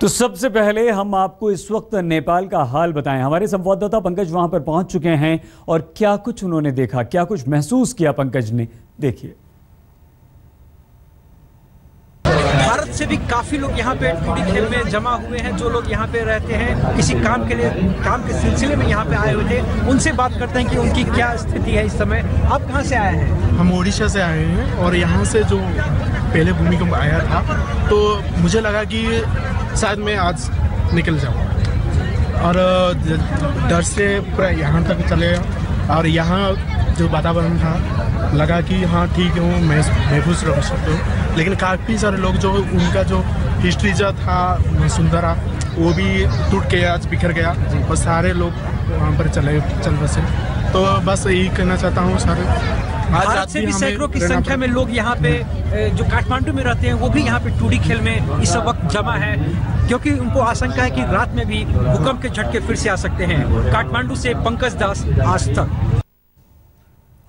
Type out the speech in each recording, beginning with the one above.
तो सबसे पहले हम आपको इस वक्त नेपाल का हाल बताएं। हमारे संवाददाता पंकज वहां पर पहुंच चुके हैं और क्या कुछ उन्होंने देखा, क्या कुछ महसूस किया पंकज ने, देखिए। भारत से भी काफी लोग यहाँ पे टूडी खेल में जमा हुए हैं। जो लोग यहाँ पे रहते हैं, किसी काम के सिलसिले में यहाँ पे आए हुए थे, उनसे बात करते हैं कि उनकी क्या स्थिति है इस समय। आप कहाँ से आए हैं? हम ओडिशा से आए हैं और यहाँ से जो पहले भूमिकंप आया था तो मुझे लगा कि शायद मैं आज निकल जाऊँ और डर से पूरा यहाँ तक चले। और यहाँ जो वातावरण था लगा कि हाँ ठीक है, मैं महफूज रह सकता हूँ। लेकिन काफ़ी सारे लोग जो उनका जो हिस्ट्री जो था सुंदरा, वो भी टूट के आज बिखर गया और सारे लोग वहाँ पर चल बसे। तो बस यही कहना चाहता हूँ सारे। भारत से भी सैकड़ों की संख्या में लोग यहाँ पे जो काठमांडू में रहते हैं वो भी यहाँ पे टूडी खेल में इस वक्त जमा है, क्योंकि उनको आशंका है कि रात में भी भूकंप के झटके फिर से आ सकते हैं। काठमांडू से पंकज दास,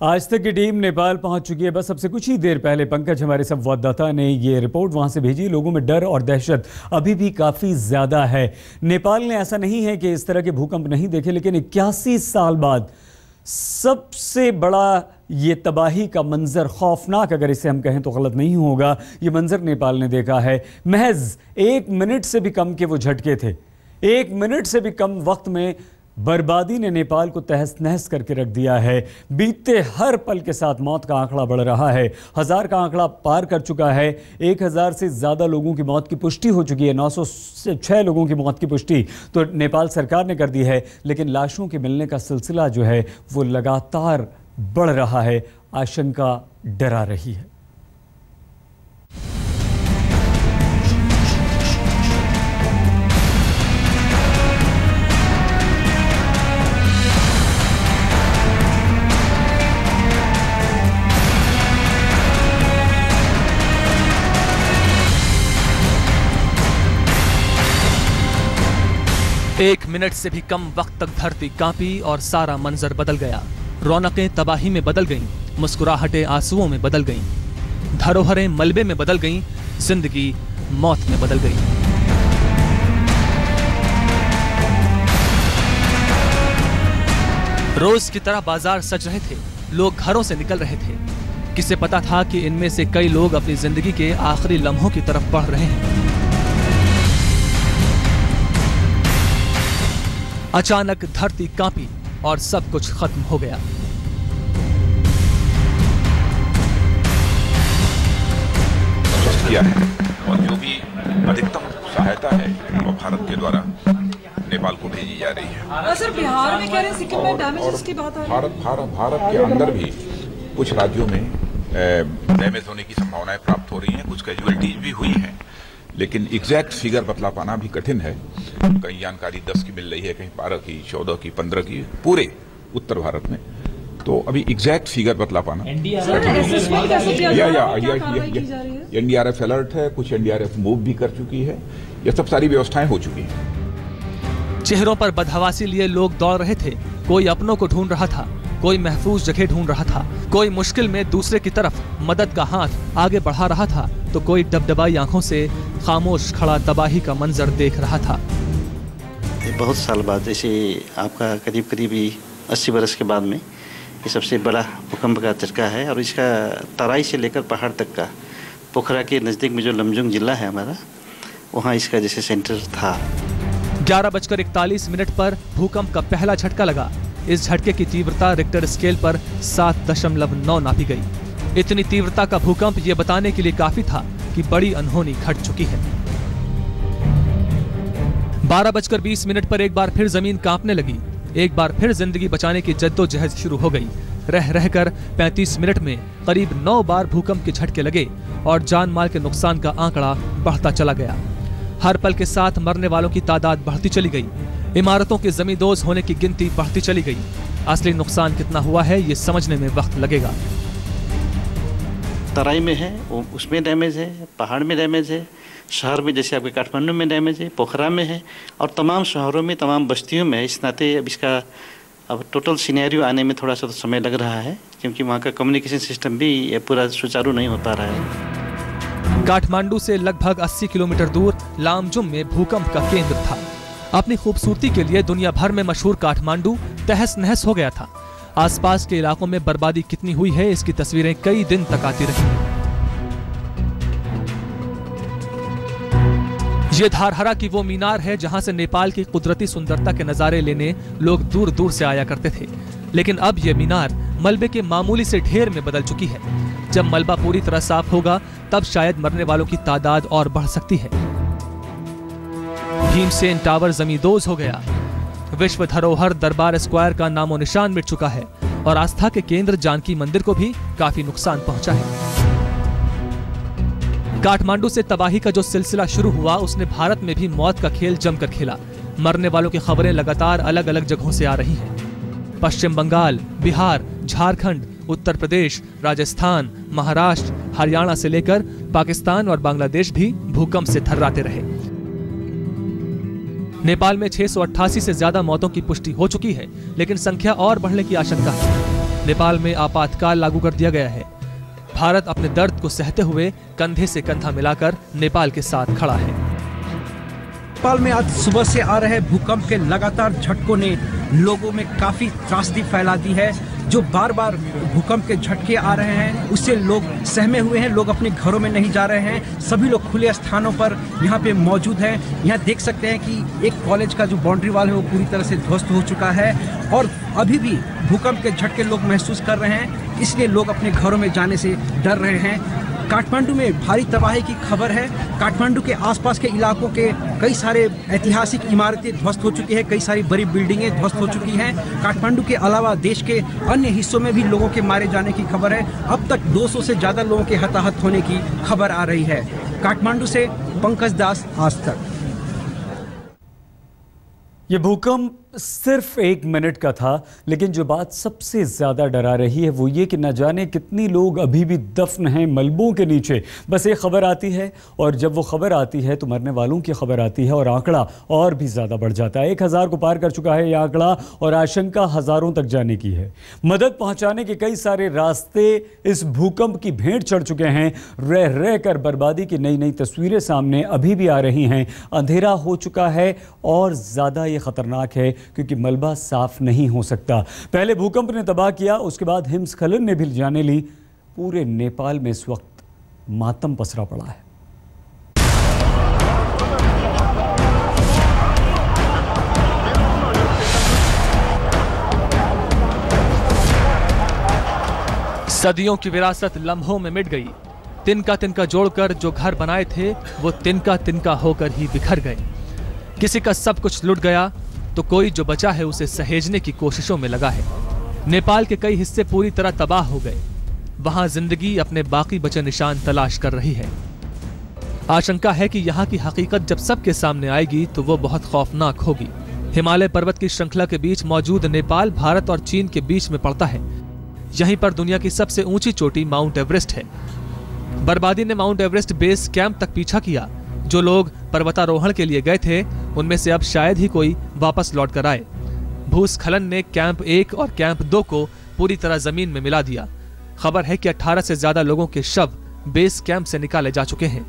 आज तक की टीम नेपाल पहुंच चुकी है। बस अब से कुछ ही देर पहले पंकज हमारे संवाददाता ने ये रिपोर्ट वहां से भेजी। लोगों में डर और दहशत अभी भी काफ़ी ज़्यादा है। नेपाल ने ऐसा नहीं है कि इस तरह के भूकंप नहीं देखे, लेकिन 81 साल बाद सबसे बड़ा ये तबाही का मंजर, खौफनाक अगर इसे हम कहें तो गलत नहीं होगा, ये मंजर नेपाल ने देखा है। महज 1 मिनट से भी कम के वो झटके थे। 1 मिनट से भी कम वक्त में बर्बादी ने नेपाल को तहस नहस करके रख दिया है। बीतते हर पल के साथ मौत का आंकड़ा बढ़ रहा है। 1000 का आंकड़ा पार कर चुका है। 1000 से ज़्यादा लोगों की मौत की पुष्टि हो चुकी है। 906 लोगों की मौत की पुष्टि तो नेपाल सरकार ने कर दी है, लेकिन लाशों के मिलने का सिलसिला जो है वो लगातार बढ़ रहा है। आशंका डरा रही है। एक मिनट से भी कम वक्त तक धरती कांपी और सारा मंजर बदल गया। रौनकें तबाही में बदल गईं, मुस्कुराहटें आंसुओं में बदल गईं, धरोहरें मलबे में बदल गईं, जिंदगी मौत में बदल गई। रोज की तरह बाजार सज रहे थे, लोग घरों से निकल रहे थे। किसे पता था कि इनमें से कई लोग अपनी जिंदगी के आखिरी लम्हों की तरफ बढ़ रहे हैं। अचानक धरती कांपी और सब कुछ खत्म हो गया। किया है और जो भी अधिकतम सहायता है वो भारत के द्वारा नेपाल को भेजी जा रही है। सर, बिहार में कह रहे हैं, सिक्किम में डैमेज की बात आ रही है। भारत के अंदर भी कुछ राज्यों में डैमेज होने की संभावनाएं प्राप्त हो रही हैं, कुछ कैजुअलिटीज भी हुई हैं, लेकिन एग्जैक्ट फिगर बतला पाना भी कठिन है। कहीं जानकारी 10 की मिल रही है, कहीं 12 की, 14 की, 15 की, पूरे उत्तर भारत में। तो अभी एग्जैक्ट फिगर बतला पाना एनडीआरएफ अलर्ट है, कुछ एनडीआरएफ मूव भी कर चुकी है, ये सब सारी व्यवस्थाएं हो चुकी हैं। चेहरों पर बदहवासी लिए लोग दौड़ रहे थे। कोई अपनों को ढूंढ रहा था, कोई महफूज जगह ढूंढ रहा था, कोई मुश्किल में दूसरे की तरफ मदद का हाथ आगे बढ़ा रहा था, तो कोई डबडबाई आंखों से खामोश खड़ा तबाही का मंजर देख रहा था। बहुत साल बाद, जैसे आपका करीब 80 बरस के बाद में ये सबसे बड़ा भूकंप का झटका है और इसका तराई से लेकर पहाड़ तक का, पोखरा के नज़दीक में जो लमजुंग जिला है हमारा, वहाँ इसका जैसे सेंटर था। 11:41 पर भूकंप का पहला झटका लगा। इस झटके की तीव्रता रिक्टर स्केल पर 7.9 नापी गई। इतनी तीव्रता का भूकंप ये बताने के लिए काफी था कि बड़ी अनहोनी घट चुकी है। 12:20 पर एक बार फिर जमीन कांपने लगी। एक बार फिर जिंदगी बचाने की जद्दोजहद शुरू हो गई। रह रहकर 35 मिनट में करीब 9 बार भूकंप के झटके लगे और जान माल के नुकसान का आंकड़ा बढ़ता चला गया। हर पल के साथ मरने वालों की तादाद बढ़ती चली गई। इमारतों के जमींदोज होने की गिनती बढ़ती चली गई। असली नुकसान कितना हुआ है ये समझने में वक्त लगेगा। तराई में है उसमें डैमेज है, पहाड़ में डैमेज है, शहर में जैसे आपके काठमांडू में डैमेज है, पोखरा में है और तमाम शहरों में, तमाम बस्तियों में। इस नाते अब इसका टोटल सिनेरियो आने में थोड़ा सा तो समय लग रहा है, क्योंकि वहाँ का कम्युनिकेशन सिस्टम भी पूरा सुचारू नहीं हो पा रहा है। काठमांडू से लगभग 80 किलोमीटर दूर लामजुम में भूकंप का केंद्र था। अपनी खूबसूरती के लिए दुनिया भर में मशहूर काठमांडू तहस नहस हो गया था। आसपास के इलाकों में बर्बादी कितनी हुई है, इसकी तस्वीरें कई दिन तक आती रही। ये धारहरा की वो मीनार है जहां से नेपाल की कुदरती सुंदरता के नजारे लेने लोग दूर दूर से आया करते थे। लेकिन अब ये मीनार मलबे के मामूली से ढेर में बदल चुकी है। जब मलबा पूरी तरह साफ होगा तब शायद मरने वालों की तादाद और बढ़ सकती है। भीमसेन टावर जमींदोज हो गया। विश्व धरोहर दरबार स्क्वायर का नामो निशान मिट चुका है और आस्था के केंद्र जानकी मंदिर को भी काफी नुकसान पहुंचा है। काठमांडू से तबाही का जो सिलसिला शुरू हुआ उसने भारत में भी मौत का खेल जमकर खेला। मरने वालों की खबरें लगातार अलग अलग जगहों से आ रही हैं। पश्चिम बंगाल, बिहार, झारखंड, उत्तर प्रदेश, राजस्थान, महाराष्ट्र, हरियाणा से लेकर पाकिस्तान और बांग्लादेश भी भूकंप से थर्राते रहे। नेपाल में 688 से ज्यादा मौतों की पुष्टि हो चुकी है, लेकिन संख्या और बढ़ने की आशंका है। नेपाल में आपातकाल लागू कर दिया गया है। भारत अपने दर्द को सहते हुए कंधे से कंधा मिलाकर नेपाल के साथ खड़ा है। नेपाल में आज सुबह से आ रहे भूकंप के लगातार झटकों ने लोगों में काफी त्रासदी फैला दी है। जो बार बार भूकंप के झटके आ रहे हैं उससे लोग सहमे हुए हैं। लोग अपने घरों में नहीं जा रहे हैं। सभी लोग खुले स्थानों पर यहाँ पे मौजूद हैं। यहाँ देख सकते हैं कि एक कॉलेज का जो बाउंड्री वाल है वो पूरी तरह से ध्वस्त हो चुका है और अभी भी भूकंप के झटके लोग महसूस कर रहे हैं, इसलिए लोग अपने घरों में जाने से डर रहे हैं। काठमांडू में भारी तबाही की खबर है। काठमांडू के आसपास के इलाकों के कई सारे ऐतिहासिक इमारतें ध्वस्त हो चुकी हैं, कई सारी बड़ी बिल्डिंगें ध्वस्त हो चुकी हैं। काठमांडू के अलावा देश के अन्य हिस्सों में भी लोगों के मारे जाने की खबर है। अब तक 200 से ज़्यादा लोगों के हताहत होने की खबर आ रही है। काठमांडू से पंकज दास, आज तक। ये भूकंप सिर्फ 1 मिनट का था, लेकिन जो बात सबसे ज़्यादा डरा रही है वो ये कि न जाने कितनी लोग अभी भी दफन हैं मलबों के नीचे। बस एक खबर आती है और जब वो खबर आती है तो मरने वालों की खबर आती है और आंकड़ा और भी ज़्यादा बढ़ जाता है। 1000 को पार कर चुका है ये आंकड़ा और आशंका हज़ारों तक जाने की है। मदद पहुँचाने के कई सारे रास्ते इस भूकंप की भेंट चढ़ चुके हैं। रह रह कर बर्बादी की नई नई तस्वीरें सामने अभी भी आ रही हैं। अंधेरा हो चुका है और ज़्यादा ये ख़तरनाक है क्योंकि मलबा साफ नहीं हो सकता। पहले भूकंप ने तबाह किया, उसके बाद हिमस्खलन ने भी जाने ली। पूरे नेपाल में इस वक्त मातम पसरा पड़ा है। सदियों की विरासत लम्हों में मिट गई। तिनका तिनका जोड़कर जो घर बनाए थे वो तिनका तिनका होकर ही बिखर गए। किसी का सब कुछ लुट गया तो कोई जो बचा है उसे सहेजने की कोशिशों में लगा है। नेपाल के कई हिस्से पूरी तरह तबाह हो गए। वहां जिंदगी अपने बाकी बचे निशान तलाश कर रही है। आशंका है कि यहाँ की हकीकत जब सबके सामने आएगी तो वो बहुत खौफनाक होगी। हिमालय पर्वत की श्रृंखला के बीच मौजूद नेपाल भारत और चीन के बीच में पड़ता है। यहीं पर दुनिया की सबसे ऊंची चोटी माउंट एवरेस्ट है। बर्बादी ने माउंट एवरेस्ट बेस कैंप तक पीछा किया। जो लोग पर्वतारोहण के लिए गए थे उनमें से अब शायद ही कोई वापस लौट कर आए। भूस्खलन ने कैंप 1 और कैंप 2 को पूरी तरह जमीन में मिला दिया। खबर है कि 18 से ज्यादा लोगों के शव बेस कैंप से निकाले जा चुके हैं।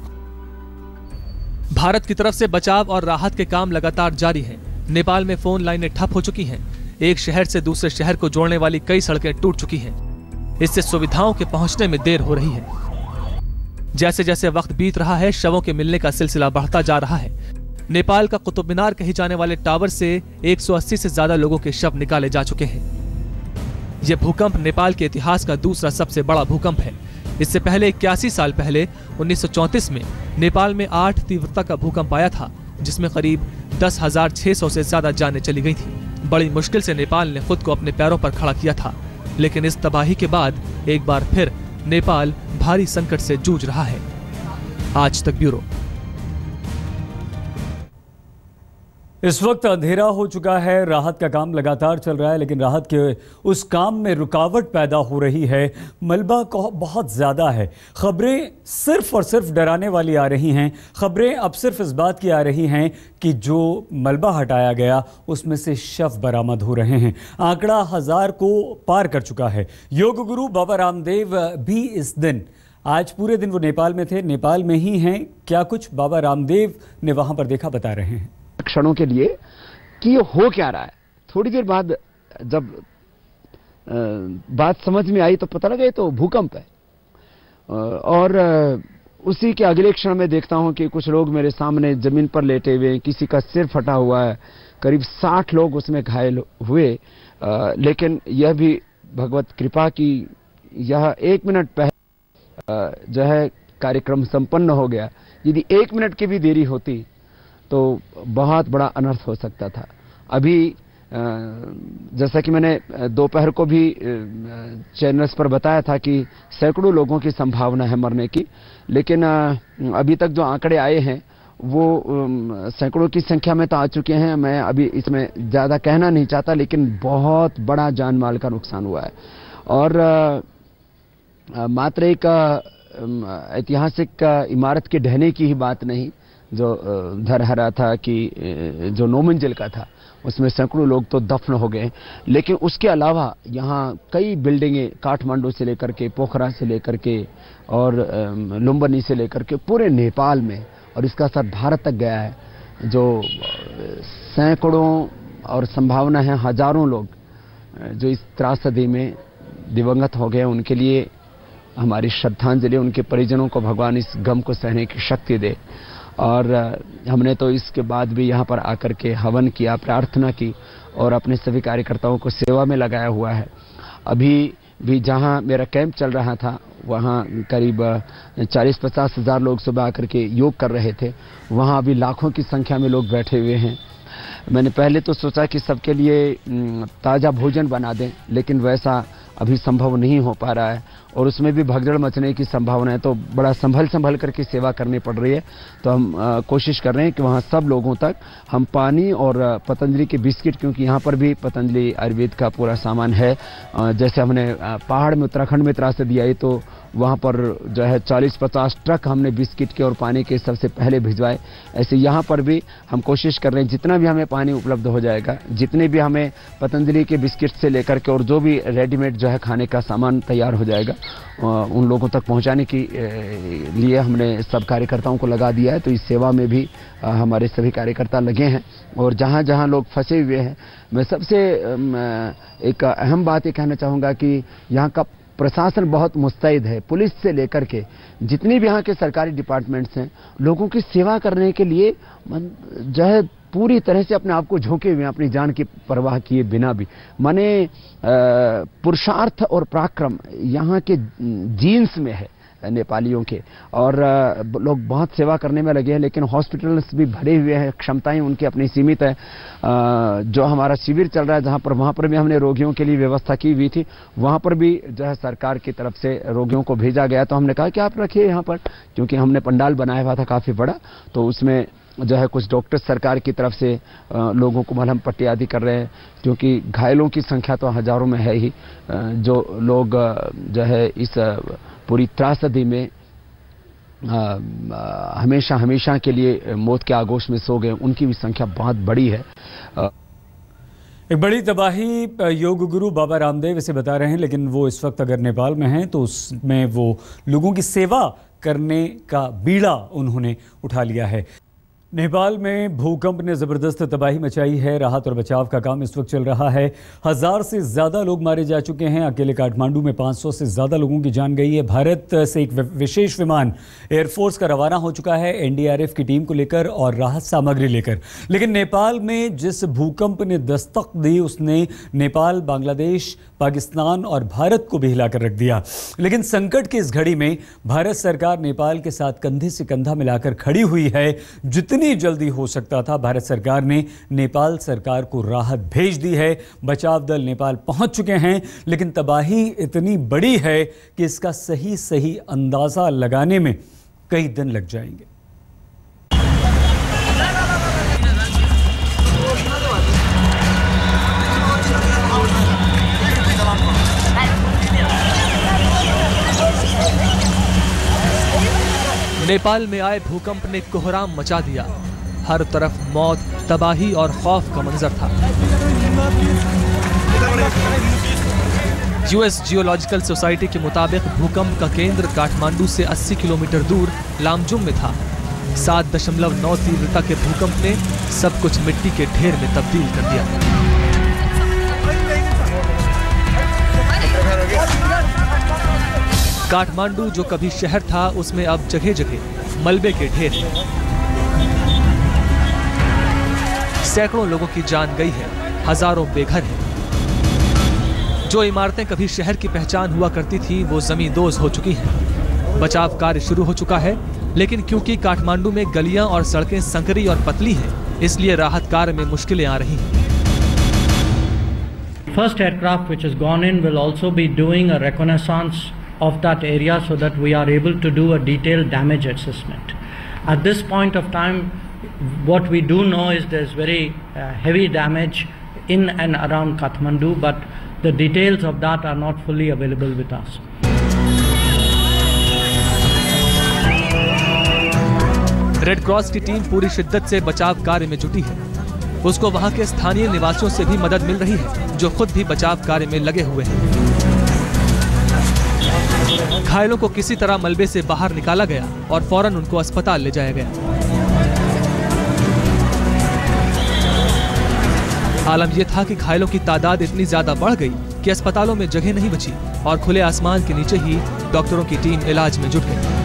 भारत की तरफ से बचाव और राहत के काम लगातार जारी हैं। नेपाल में फोन लाइनें ठप हो चुकी हैं। एक शहर से दूसरे शहर को जोड़ने वाली कई सड़कें टूट चुकी हैं। इससे सुविधाओं के पहुंचने में देर हो रही है। जैसे जैसे वक्त बीत रहा है शवों के मिलने का सिलसिला बढ़ता जा रहा है। नेपाल का कुतुब मीनार कही जाने वाले टावर से 180 से ज्यादा लोगों के शव निकाले जा चुके हैं। यह भूकंप नेपाल के इतिहास का दूसरा सबसे बड़ा भूकंप है। इससे पहले 81 साल पहले 1934 में नेपाल में 8 तीव्रता का भूकंप आया था, जिसमें करीब 10,600 से ज्यादा जानें चली गई थी। बड़ी मुश्किल से नेपाल ने खुद को अपने पैरों पर खड़ा किया था, लेकिन इस तबाही के बाद एक बार फिर नेपाल भारी संकट से जूझ रहा है। आज तक ब्यूरो। इस वक्त अंधेरा हो चुका है। राहत का काम लगातार चल रहा है, लेकिन राहत के उस काम में रुकावट पैदा हो रही है। मलबा बहुत ज़्यादा है। खबरें सिर्फ और सिर्फ डराने वाली आ रही हैं। खबरें अब सिर्फ इस बात की आ रही हैं कि जो मलबा हटाया गया उसमें से शव बरामद हो रहे हैं। आंकड़ा 1000 को पार कर चुका है। योग गुरु बाबा रामदेव भी इस दिन आज पूरे दिन वो नेपाल में थे, नेपाल में ही हैं। क्या कुछ बाबा रामदेव ने वहां पर देखा बता रहे हैं। क्षणों के लिए कि ये हो क्या रहा है। थोड़ी देर बाद जब बात समझ में आई तो पता लगा ये तो भूकंप है। और उसी के अगले क्षण में देखता हूं कि कुछ लोग मेरे सामने जमीन पर लेटे हुए, किसी का सिर फटा हुआ है, करीब 60 लोग उसमें घायल हुए। लेकिन यह भी भगवत कृपा की यह 1 मिनट पहले जो है कार्यक्रम संपन्न हो गया। यदि 1 मिनट की भी देरी होती तो बहुत बड़ा अनर्थ हो सकता था। अभी जैसा कि मैंने दोपहर को भी चैनल्स पर बताया था कि सैकड़ों लोगों की संभावना है मरने की, लेकिन अभी तक जो आंकड़े आए हैं वो सैकड़ों की संख्या में तो आ चुके हैं। मैं अभी इसमें ज़्यादा कहना नहीं चाहता, लेकिन बहुत बड़ा जान माल का नुकसान हुआ है। और मात्र एक ऐतिहासिक इमारत के ढहने की ही बात नहीं, जो धरहरा था कि जो 9 मंजिल का था, उसमें सैकड़ों लोग तो दफन हो गए। लेकिन उसके अलावा यहाँ कई बिल्डिंगें काठमांडू से लेकर के, पोखरा से लेकर के और लुम्बिनी से लेकर के पूरे नेपाल में, और इसका असर भारत तक गया है। जो सैकड़ों और संभावना है हजारों लोग जो इस त्रासदी में दिवंगत हो गए, उनके लिए हमारी श्रद्धांजलि। उनके परिजनों को भगवान इस गम को सहने की शक्ति दे। और हमने तो इसके बाद भी यहाँ पर आकर के हवन किया, प्रार्थना की और अपने सभी कार्यकर्ताओं को सेवा में लगाया हुआ है। अभी भी जहाँ मेरा कैंप चल रहा था वहाँ करीब 40-50 हज़ार लोग सुबह आकर के योग कर रहे थे। वहाँ अभी लाखों की संख्या में लोग बैठे हुए हैं। मैंने पहले तो सोचा कि सबके लिए ताज़ा भोजन बना दें, लेकिन वैसा अभी संभव नहीं हो पा रहा है और उसमें भी भगदड़ मचने की संभावना है। तो बड़ा संभल करके सेवा करनी पड़ रही है। तो हम कोशिश कर रहे हैं कि वहाँ सब लोगों तक हम पानी और पतंजलि के बिस्किट, क्योंकि यहाँ पर भी पतंजलि आयुर्वेद का पूरा सामान है। जैसे हमने पहाड़ में उत्तराखंड में त्रासदी आई तो वहाँ पर जो है 40-50 ट्रक हमने बिस्किट के और पानी के सबसे पहले भिजवाए। ऐसे यहाँ पर भी हम कोशिश कर रहे हैं जितना भी हमें पानी उपलब्ध हो जाएगा, जितने भी हमें पतंजलि के बिस्किट से लेकर के और जो भी रेडीमेड जो है खाने का सामान तैयार हो जाएगा, उन लोगों तक पहुँचाने के लिए हमने सब कार्यकर्ताओं को लगा दिया है। तो इस सेवा में भी हमारे सभी कार्यकर्ता लगे हैं। और जहाँ जहाँ लोग फंसे हुए हैं, मैं सबसे एक अहम बात ये कहना चाहूँगा कि यहाँ का प्रशासन बहुत मुस्तैद है। पुलिस से लेकर के जितनी भी यहाँ के सरकारी डिपार्टमेंट्स हैं, लोगों की सेवा करने के लिए जो है पूरी तरह से अपने आप को झोंके हुए हैं, अपनी जान की परवाह किए बिना भी। माने पुरुषार्थ और पराक्रम यहाँ के जीन्स में है नेपालियों के, और लोग बहुत सेवा करने में लगे हैं। लेकिन हॉस्पिटल्स भी भरे हुए हैं, क्षमताएं उनकी अपनी सीमित है। जो हमारा शिविर चल रहा है जहां पर, वहां पर भी हमने रोगियों के लिए व्यवस्था की हुई थी। वहां पर भी जो है सरकार की तरफ से रोगियों को भेजा गया। तो हमने कहा कि आप रखिए यहाँ पर, क्योंकि हमने पंडाल बनाया हुआ था काफ़ी बड़ा। तो उसमें जो है कुछ डॉक्टर सरकार की तरफ से लोगों को मलहम पट्टी आदि कर रहे हैं, क्योंकि घायलों की संख्या तो हजारों में है ही। जो लोग जो है इस पूरी त्रासदी में हमेशा के लिए मौत के आगोश में सो गए, उनकी भी संख्या बहुत बड़ी है। एक बड़ी तबाही योग गुरु बाबा रामदेव इसे बता रहे हैं, लेकिन वो इस वक्त अगर नेपाल में हैं तो उसमें वो लोगों की सेवा करने का बीड़ा उन्होंने उठा लिया है। नेपाल में भूकंप ने ज़बरदस्त तबाही मचाई है। राहत और बचाव का काम इस वक्त चल रहा है। 1000 से ज़्यादा लोग मारे जा चुके हैं। अकेले काठमांडू में 500 से ज़्यादा लोगों की जान गई है। भारत से एक विशेष विमान एयरफोर्स का रवाना हो चुका है एनडीआरएफ की टीम को लेकर और राहत सामग्री लेकर। लेकिन नेपाल में जिस भूकंप ने दस्तक दी उसने नेपाल, बांग्लादेश, पाकिस्तान और भारत को भी हिलाकर रख दिया। लेकिन संकट की इस घड़ी में भारत सरकार नेपाल के साथ कंधे से कंधा मिलाकर खड़ी हुई है। जितनी जल्दी हो सकता था भारत सरकार ने नेपाल सरकार को राहत भेज दी है। बचाव दल नेपाल पहुंच चुके हैं, लेकिन तबाही इतनी बड़ी है कि इसका सही अंदाजा लगाने में कई दिन लग जाएंगे। नेपाल में आए भूकंप ने कोहराम मचा दिया। हर तरफ मौत, तबाही और खौफ का मंजर था। यूएस जियोलॉजिकल सोसाइटी के मुताबिक भूकंप का केंद्र काठमांडू से 80 किलोमीटर दूर लामजुम में था। 7.9 तीव्रता के भूकंप ने सब कुछ मिट्टी के ढेर में तब्दील कर दिया। काठमांडू जो कभी शहर था, उसमें अब जगह जगह मलबे के ढेर हैं। सैकड़ों लोगों की जान गई है, हजारों बेघर हैं। जो इमारतें कभी शहर की पहचान हुआ करती थी, वो जमींदोज हो चुकी हैं। बचाव कार्य शुरू हो चुका है, लेकिन क्योंकि काठमांडू में गलियां और सड़कें संकरी और पतली हैं, इसलिए राहत कार्य में मुश्किलें आ रही हैं। First aircraft which has gone in will also be doing a reconnaissance of that area so that we are able to do a detailed damage assessment. At this point of time, what we do know is there's very heavy damage in and around Kathmandu, but the details of that are not fully available with us. Red cross की team पूरी शिद्दत से बचाव कार्य में जुटी है। उसको वहां के स्थानीय निवासियों से भी मदद मिल रही है, जो खुद भी बचाव कार्य में लगे हुए हैं। घायलों को किसी तरह मलबे से बाहर निकाला गया और फौरन उनको अस्पताल ले जाया गया। आलम यह था कि घायलों की तादाद इतनी ज्यादा बढ़ गई कि अस्पतालों में जगह नहीं बची और खुले आसमान के नीचे ही डॉक्टरों की टीम इलाज में जुट गई।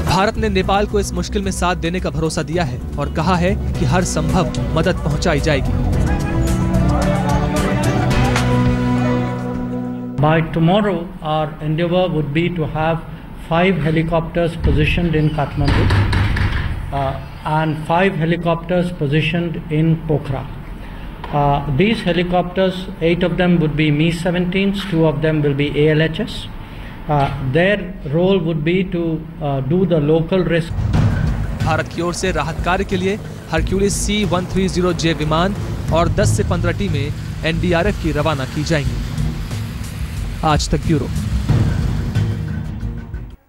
भारत ने नेपाल को इस मुश्किल में साथ देने का भरोसा दिया है और कहा है कि हर संभव मदद पहुंचाई जाएगी। By tomorrow, our endeavor would be to have 5 helicopters positioned in Kathmandu and 5 helicopters positioned in Pokhara. These helicopters, 8 of them would be Mi-17s, 2 of them will be ALHS. Their role would be to do the local risk. Bharat की ओर से राहत कार्य के लिए Hercules C-130J विमान और 10 से 15 टीमें NDRF की रवाना की जाएंगी। आज तक ब्यूरो।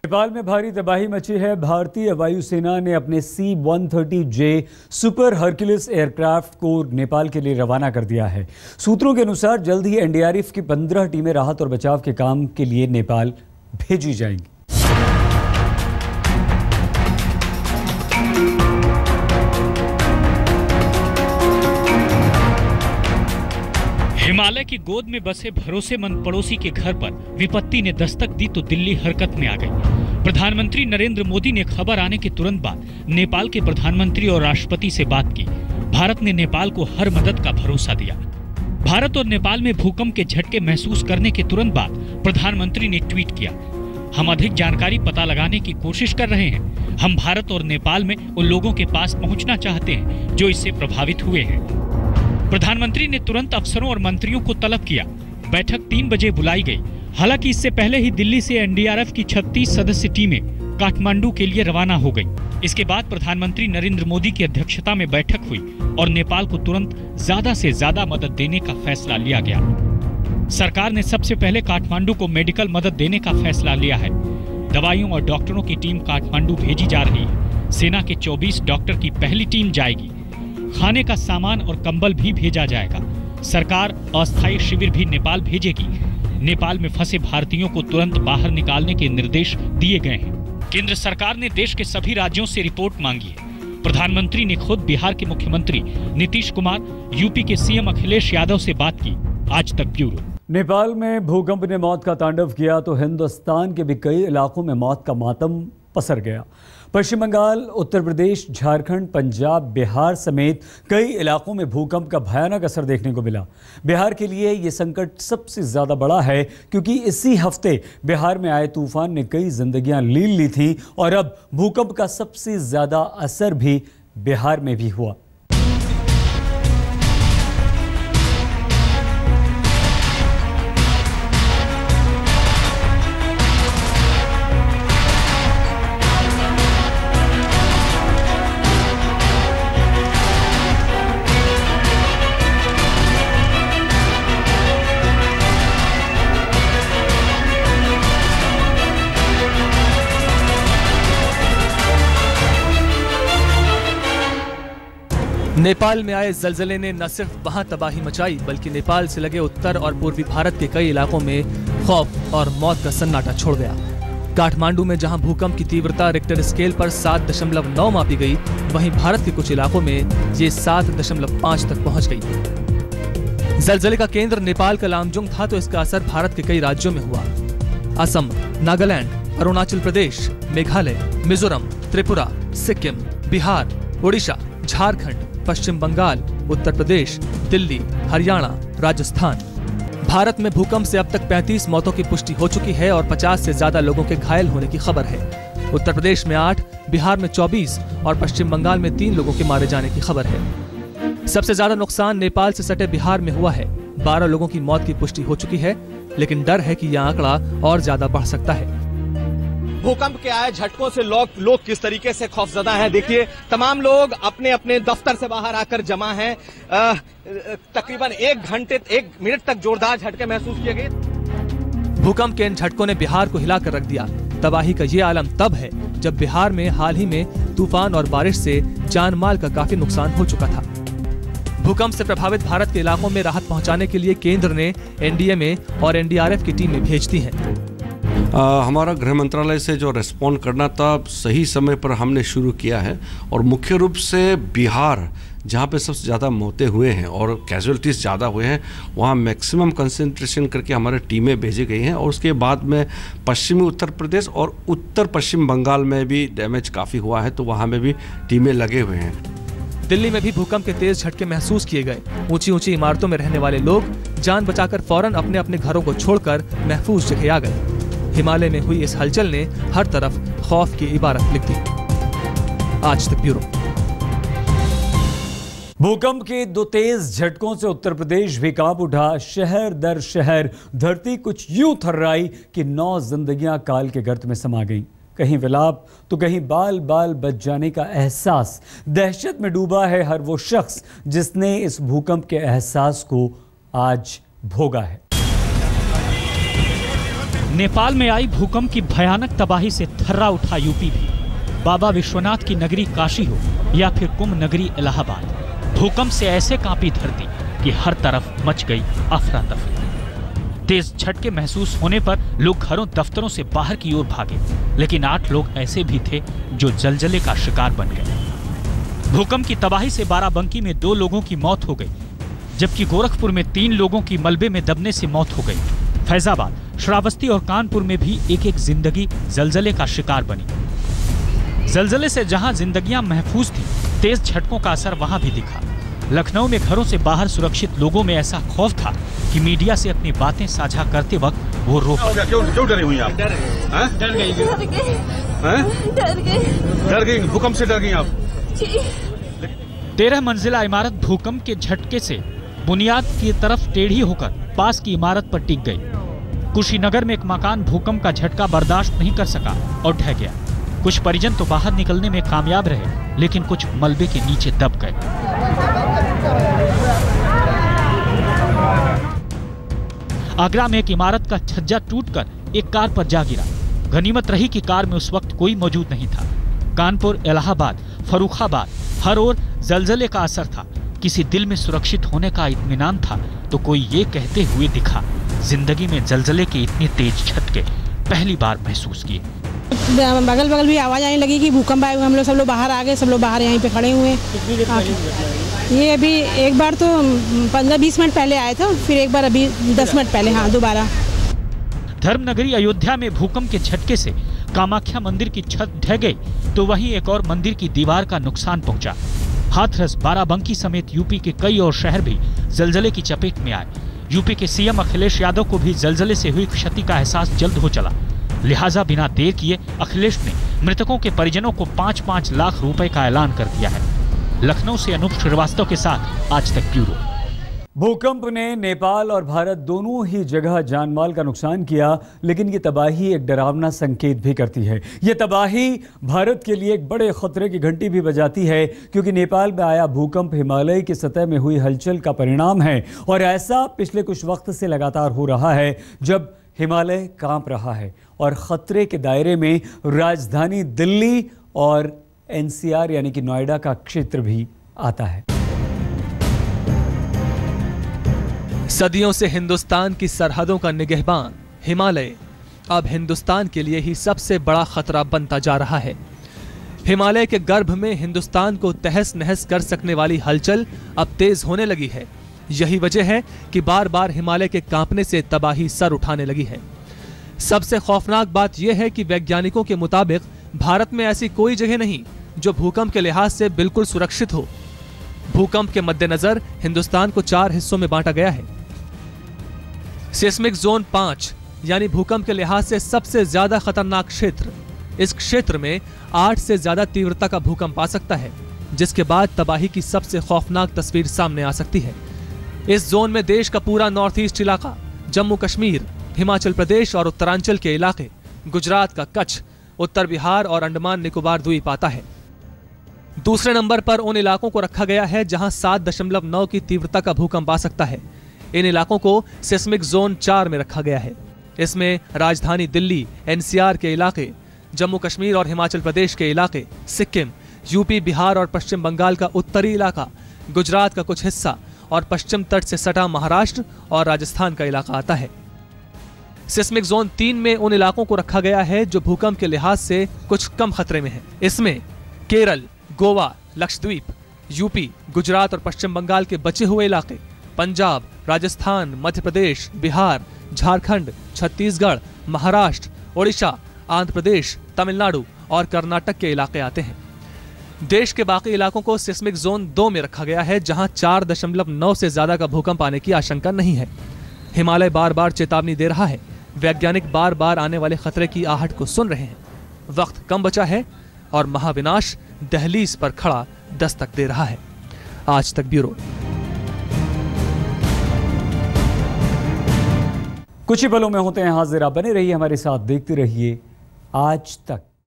नेपाल में भारी तबाही मची है। भारतीय वायुसेना ने अपने C-130J सुपर हरक्यूलिस एयरक्राफ्ट को नेपाल के लिए रवाना कर दिया है। सूत्रों के अनुसार जल्द ही NDRF की 15 टीमें राहत और बचाव के काम के लिए नेपाल भेजी जाएंगी। हिमालय की गोद में बसे भरोसेमंद पड़ोसी के घर पर विपत्ति ने दस्तक दी तो दिल्ली हरकत में आ गई। प्रधानमंत्री नरेंद्र मोदी ने खबर आने के तुरंत बाद नेपाल के प्रधानमंत्री और राष्ट्रपति से बात की। भारत ने नेपाल को हर मदद का भरोसा दिया। भारत और नेपाल में भूकंप के झटके महसूस करने के तुरंत बाद प्रधानमंत्री ने ट्वीट किया, हम अधिक जानकारी पता लगाने की कोशिश कर रहे हैं। हम भारत और नेपाल में उन लोगों के पास पहुंचना चाहते हैं जो इससे प्रभावित हुए हैं। प्रधानमंत्री ने तुरंत अफसरों और मंत्रियों को तलब किया। बैठक 3 बजे बुलाई गई। हालांकि इससे पहले ही दिल्ली से एनडीआरएफ की 36 सदस्य टीमें काठमांडू के लिए रवाना हो गई। इसके बाद प्रधानमंत्री नरेंद्र मोदी की अध्यक्षता में बैठक हुई और नेपाल को तुरंत ज्यादा से ज्यादा मदद देने का फैसला लिया गया। सरकार ने सबसे पहले काठमांडू को मेडिकल मदद देने का फैसला लिया है। दवाइयों और डॉक्टरों की टीम काठमांडू भेजी जा रही है। सेना के 24 डॉक्टर की पहली टीम जाएगी। खाने का सामान और कंबल भी भेजा जाएगा। सरकार अस्थायी शिविर भी नेपाल भेजेगी। नेपाल में फंसे भारतीयों को तुरंत बाहर निकालने के निर्देश दिए गए हैं। केंद्र सरकार ने देश के सभी राज्यों से रिपोर्ट मांगी है। प्रधानमंत्री ने खुद बिहार के मुख्यमंत्री नीतीश कुमार, यूपी के सीएम अखिलेश यादव से बात की। आज तक ब्यूरो। नेपाल में भूकंप ने मौत का तांडव किया तो हिंदुस्तान के भी कई इलाकों में मौत का मातम पसर गया। पश्चिम बंगाल, उत्तर प्रदेश, झारखंड, पंजाब, बिहार समेत कई इलाकों में भूकंप का भयानक असर देखने को मिला। बिहार के लिए ये संकट सबसे ज़्यादा बड़ा है क्योंकि इसी हफ्ते बिहार में आए तूफान ने कई जिंदगियां लील ली थी और अब भूकंप का सबसे ज़्यादा असर भी बिहार में भी हुआ। नेपाल में आए जलजले ने न सिर्फ वहां तबाही मचाई बल्कि नेपाल से लगे उत्तर और पूर्वी भारत के कई इलाकों में खौफ और मौत का सन्नाटा छोड़ गया। काठमांडू में जहां भूकंप की तीव्रता रिक्टर स्केल पर 7.9 मापी गई, वहीं भारत के कुछ इलाकों में ये 7.5 तक पहुंच गई। जलजले का केंद्र नेपाल का लामजुंग था तो इसका असर भारत के कई राज्यों में हुआ। असम, नागालैंड, अरुणाचल प्रदेश, मेघालय, मिजोरम, त्रिपुरा, सिक्किम, बिहार, ओडिशा, झारखंड, पश्चिम बंगाल, उत्तर प्रदेश, दिल्ली, हरियाणा, राजस्थान। भारत में भूकंप से अब तक 35 मौतों की पुष्टि हो चुकी है और 50 से ज्यादा लोगों के घायल होने की खबर है। उत्तर प्रदेश में 8, बिहार में 24 और पश्चिम बंगाल में 3 लोगों के मारे जाने की खबर है। सबसे ज्यादा नुकसान नेपाल से सटे बिहार में हुआ है। 12 लोगों की मौत की पुष्टि हो चुकी है, लेकिन डर है कि यह आंकड़ा और ज्यादा बढ़ सकता है। भूकंप के आए झटकों से लोग किस तरीके से खौफजदा हैं। देखिए, तमाम लोग अपने अपने दफ्तर से बाहर आकर जमा हैं। तकरीबन 1 मिनट तक जोरदार झटके महसूस किए गए। भूकंप के इन झटकों ने बिहार को हिलाकर रख दिया। तबाही का ये आलम तब है जब बिहार में हाल ही में तूफान और बारिश से जान माल का काफी नुकसान हो चुका था। भूकंप से प्रभावित भारत के इलाकों में राहत पहुंचाने के लिए केंद्र ने एनडीएमए और एनडीआरएफ की टीमें भेज दी हैं। हमारा गृह मंत्रालय से जो रिस्पॉन्ड करना था सही समय पर हमने शुरू किया है और मुख्य रूप से बिहार जहाँ पे सबसे ज़्यादा मौतें हुए हैं और कैजुअलिटीज़ ज़्यादा हुए हैं वहाँ मैक्सिमम कंसंट्रेशन करके हमारे टीमें भेजी गई हैं और उसके बाद में पश्चिमी उत्तर प्रदेश और उत्तर पश्चिम बंगाल में भी डैमेज काफ़ी हुआ है तो वहाँ में भी टीमें लगे हुए हैं। दिल्ली में भी भूकंप के तेज झटके महसूस किए गए। ऊंची ऊंची इमारतों में रहने वाले लोग जान बचाकर फौरन अपने अपने घरों को छोड़कर महफूज जगह आ गए। हिमालय में हुई इस हलचल ने हर तरफ खौफ की इबारत लिख दी। आज तक ब्यूरो। भूकंप के 2 तेज झटकों से उत्तर प्रदेश भी कांप उठा। शहर दर शहर धरती कुछ यूं थर्राई कि 9 जिंदगियां काल के गर्त में समा गईं। कहीं विलाप तो कहीं बाल बाल बच जाने का एहसास। दहशत में डूबा है हर वो शख्स जिसने इस भूकंप के एहसास को आज भोगा है। नेपाल में आई भूकंप की भयानक तबाही से थर्रा उठा यूपी भी। बाबा विश्वनाथ की नगरी काशी हो या फिर कुंभ नगरी इलाहाबाद, भूकंप से ऐसे कांपी धरती कि हर तरफ मच गई अफरा तफरी। तेज झटके महसूस होने पर लोग घरों दफ्तरों से बाहर की ओर भागे, लेकिन 8 लोग ऐसे भी थे जो जलजले का शिकार बन गए। भूकंप की तबाही से बाराबंकी में 2 लोगों की मौत हो गई, जबकि गोरखपुर में 3 लोगों की मलबे में दबने से मौत हो गई। फैजाबाद, श्रावस्ती और कानपुर में भी एक जिंदगी जलजले का शिकार बनी। जलजले से जहां जिंदगियां महफूज थी, तेज झटकों का असर वहां भी दिखा। लखनऊ में घरों से बाहर सुरक्षित लोगों में ऐसा खौफ था कि मीडिया से अपनी बातें साझा करते वक्त वो रो पड़े। क्यों डरी हुई आप? डर गई भूकंप से डर गई आप? 13 मंजिला इमारत भूकंप के झटके से बुनियाद की तरफ टेढ़ी होकर पास की इमारत पर टिक गई। कुशीनगर में एक मकान भूकंप का झटका बर्दाश्त नहीं कर सका और ढह गया। कुछ परिजन तो बाहर निकलने में कामयाब रहे, लेकिन कुछ मलबे के नीचे दब गए। आगरा में एक इमारत का छज्जा टूटकर एक कार पर जा गिरा। गनीमत रही कि कार में उस वक्त कोई मौजूद नहीं था। कानपुर, इलाहाबाद, फर्रुखाबाद, हर ओर जलजले का असर था। किसी दिल में सुरक्षित होने का इत्मीनान था तो कोई ये कहते हुए दिखा, जिंदगी में जलजले के इतने तेज झटके पहली बार महसूस किए। बगल बगल भी आवाज आने लगी कि भूकंप आए हुए। हम लोग सब लोग बाहर आ गए, सब लोग बाहर यहीं पे खड़े हुए। ये अभी एक बार तो 15-20 मिनट पहले आए थे, फिर एक बार अभी 10 मिनट पहले हाँ दोबारा। धर्मनगरी अयोध्या में भूकंप के झटके से कामाख्या मंदिर की छत ढह गई तो वहीं एक और मंदिर की दीवार का नुकसान पहुंचा। हाथरस, बाराबंकी समेत यूपी के कई और शहर भी जलजले की चपेट में आए। यूपी के सीएम अखिलेश यादव को भी जलजले से हुई क्षति का एहसास जल्द हो चला। लिहाजा बिना देर किए अखिलेश ने मृतकों के परिजनों को 5-5 लाख रुपए का ऐलान कर दिया है। लखनऊ से अनूप श्रीवास्तव के साथ आज तक ब्यूरो। भूकंप ने नेपाल और भारत दोनों ही जगह जानमाल का नुकसान किया, लेकिन ये तबाही एक डरावना संकेत भी करती है। ये तबाही भारत के लिए एक बड़े खतरे की घंटी भी बजाती है, क्योंकि नेपाल में आया भूकंप हिमालय की सतह में हुई हलचल का परिणाम है। और ऐसा पिछले कुछ वक्त से लगातार हो रहा है, जब हिमालय कांप रहा है और खतरे के दायरे में राजधानी दिल्ली और एनसीआर यानी कि नोएडा का क्षेत्र भी आता है। सदियों से हिंदुस्तान की सरहदों का निगहबान हिमालय अब हिंदुस्तान के लिए ही सबसे बड़ा खतरा बनता जा रहा है। हिमालय के गर्भ में हिंदुस्तान को तहस नहस कर सकने वाली हलचल अब तेज होने लगी है। यही वजह है कि बार बार हिमालय के कांपने से तबाही सर उठाने लगी है। सबसे खौफनाक बात यह है कि वैज्ञानिकों के मुताबिक भारत में ऐसी कोई जगह नहीं जो भूकंप के लिहाज से बिल्कुल सुरक्षित हो। भूकंप के मद्देनजर हिंदुस्तान को 4 हिस्सों में बांटा गया है। सेस्मिक जोन 5 यानी भूकंप के लिहाज से सबसे ज्यादा खतरनाक क्षेत्र। इस क्षेत्र में 8 से ज्यादा तीव्रता का भूकंप आ सकता है, जिसके बाद तबाही की सबसे खौफनाक तस्वीर सामने आ सकती है। इस जोन में देश का पूरा नॉर्थ ईस्ट इलाका, जम्मू कश्मीर, हिमाचल प्रदेश और उत्तरांचल के इलाके, गुजरात का कच्छ, उत्तर बिहार और अंडमान निकोबार द्वीप आता है। दूसरे नंबर पर उन इलाकों को रखा गया है जहां 7.9 की तीव्रता का भूकंप आ सकता है। इन इलाकों को सेस्मिक जोन 4 में रखा गया है। इसमें राजधानी दिल्ली, एनसीआर के इलाके, जम्मू कश्मीर और हिमाचल प्रदेश के इलाके, सिक्किम, यूपी, बिहार और पश्चिम बंगाल का उत्तरी इलाका, गुजरात का कुछ हिस्सा और पश्चिम तट से सटा महाराष्ट्र और राजस्थान का इलाका आता है। सिस्मिक जोन 3 में उन इलाकों को रखा गया है जो भूकंप के लिहाज से कुछ कम खतरे में है। इसमें केरल, गोवा, लक्षद्वीप, यूपी, गुजरात और पश्चिम बंगाल के बचे हुए इलाके, पंजाब, राजस्थान, मध्य प्रदेश, बिहार, झारखंड, छत्तीसगढ़, महाराष्ट्र, ओडिशा, आंध्र प्रदेश, तमिलनाडु और कर्नाटक के इलाके आते हैं। देश के बाकी इलाकों को सिस्मिक जोन 2 में रखा गया है, जहां 4.9 से ज्यादा का भूकंप आने की आशंका नहीं है। हिमालय बार बार चेतावनी दे रहा है। वैज्ञानिक बार बार आने वाले खतरे की आहट को सुन रहे हैं। वक्त कम बचा है और महाविनाश दहलीज पर खड़ा दस्तक दे रहा है। आज तक ब्यूरो। कुछ ही पलों में होते हैं हाजिर। आप बने रहिए हमारे साथ, देखते रहिए आज तक।